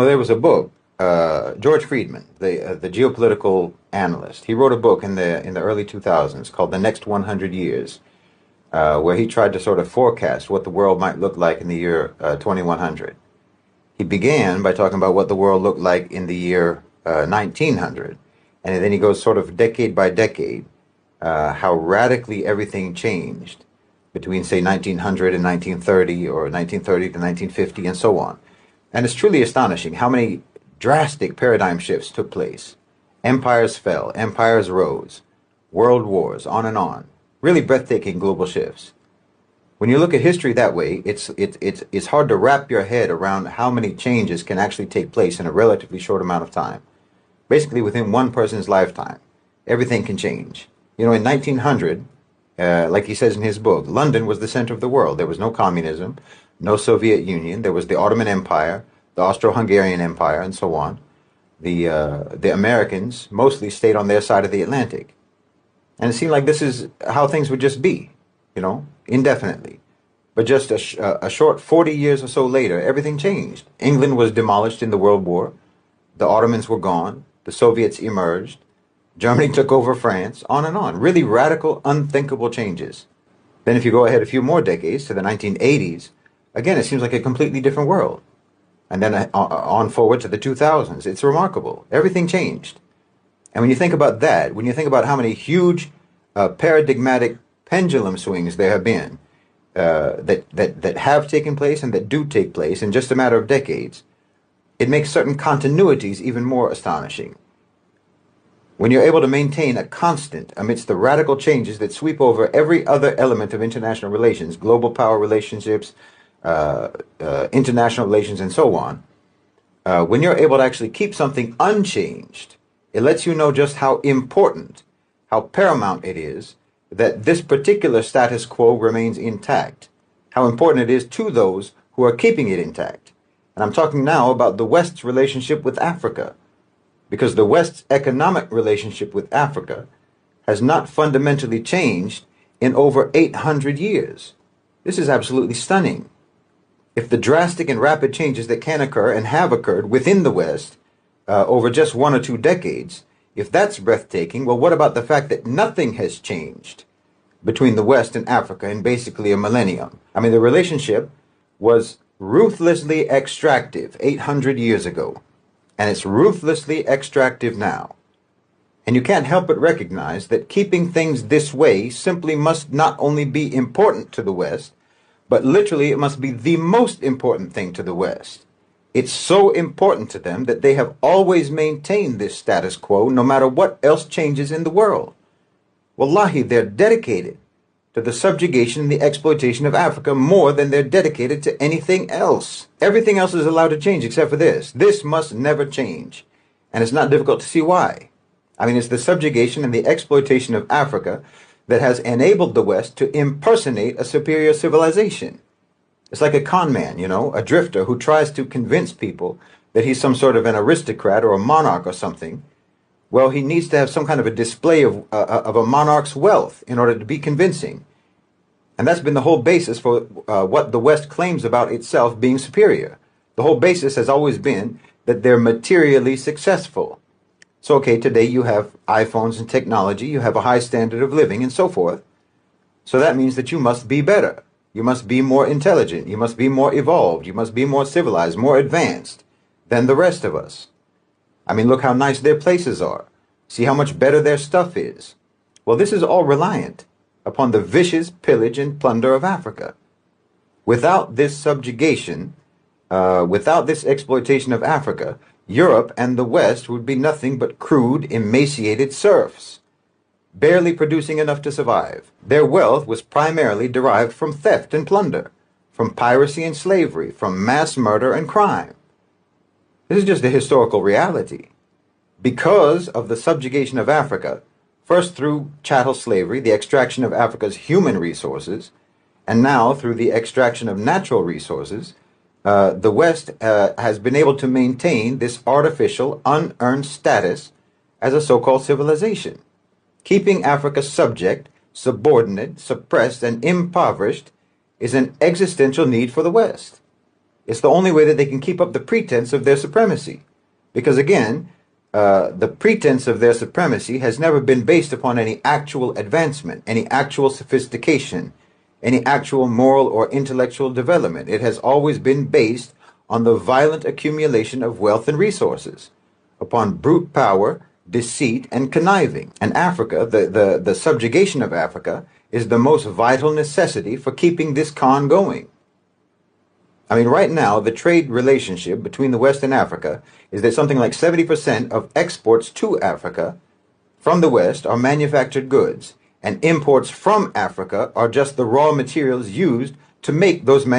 there was a book, George Friedman, the geopolitical analyst. He wrote a book in the early 2000s called The Next 100 Years, where he tried to sort of forecast what the world might look like in the year 2100. He began by talking about what the world looked like in the year 1900, and then he goes sort of decade by decade, how radically everything changed between, say, 1900 and 1930, or 1930 to 1950, and so on. And it's truly astonishing how many drastic paradigm shifts took place. Empires fell, empires rose, world wars, on and on. Really breathtaking global shifts. When you look at history that way, it's hard to wrap your head around how many changes can actually take place in a relatively short amount of time. Basically, within one person's lifetime, everything can change. You know, in 1900, like he says in his book, London was the center of the world. There was no communism, no Soviet Union. There was the Ottoman Empire, the Austro-Hungarian Empire, and so on. The Americans mostly stayed on their side of the Atlantic. And it seemed like this is how things would just be, you know, indefinitely. But just a short 40 years or so later, everything changed. England was demolished in the World War. The Ottomans were gone. The Soviets emerged. Germany took over France, on and on. Really radical, unthinkable changes. Then if you go ahead a few more decades to the 1980s, again, it seems like a completely different world. And then on forward to the 2000s, it's remarkable. Everything changed. And when you think about that, when you think about how many huge paradigmatic pendulum swings there have been that have taken place and that do take place in just a matter of decades, it makes certain continuities even more astonishing. When you're able to maintain a constant amidst the radical changes that sweep over every other element of international relations, global power relationships, international relations, and so on, when you're able to actually keep something unchanged, it lets you know just how important, how paramount it is that this particular status quo remains intact, how important it is to those who are keeping it intact. And I'm talking now about the West's relationship with Africa, because the West's economic relationship with Africa has not fundamentally changed in over 800 years. This is absolutely stunning. If the drastic and rapid changes that can occur and have occurred within the West over just 1 or 2 decades, if that's breathtaking, well, what about the fact that nothing has changed between the West and Africa in basically a millennium? I mean, the relationship was ruthlessly extractive 800 years ago, and it's ruthlessly extractive now. And you can't help but recognize that keeping things this way simply must not only be important to the West, but literally it must be the most important thing to the West. It's so important to them that they have always maintained this status quo no matter what else changes in the world. Wallahi, they're dedicated to the subjugation and the exploitation of Africa more than they're dedicated to anything else. Everything else is allowed to change except for this. This must never change. And it's not difficult to see why. I mean, it's the subjugation and the exploitation of Africa that has enabled the West to impersonate a superior civilization. It's like a con man, you know, a drifter who tries to convince people that he's some sort of an aristocrat or a monarch or something. Well, he needs to have some kind of a display of a monarch's wealth in order to be convincing. And that's been the whole basis for what the West claims about itself being superior. The whole basis has always been that they're materially successful. So, okay, today you have iPhones and technology, you have a high standard of living and so forth. So that means that you must be better. You must be more intelligent. You must be more evolved. You must be more civilized, more advanced than the rest of us. I mean, look how nice their places are. See how much better their stuff is. Well, this is all reliant upon the vicious pillage and plunder of Africa. Without this subjugation, without this exploitation of Africa, Europe and the West would be nothing but crude, emaciated serfs, barely producing enough to survive. Their wealth was primarily derived from theft and plunder, from piracy and slavery, from mass murder and crime. This is just a historical reality. Because of the subjugation of Africa, first through chattel slavery, the extraction of Africa's human resources, and now through the extraction of natural resources, the West has been able to maintain this artificial, unearned status as a so-called civilization. Keeping Africa subject, subordinate, suppressed, and impoverished is an existential need for the West. It's the only way that they can keep up the pretense of their supremacy. Because again, the pretense of their supremacy has never been based upon any actual advancement, any actual sophistication, any actual moral or intellectual development. It has always been based on the violent accumulation of wealth and resources, upon brute power, deceit, and conniving. And Africa, the subjugation of Africa, is the most vital necessity for keeping this con going. I mean, right now, the trade relationship between the West and Africa is that something like 70% of exports to Africa from the West are manufactured goods, and imports from Africa are just the raw materials used to make those manufactured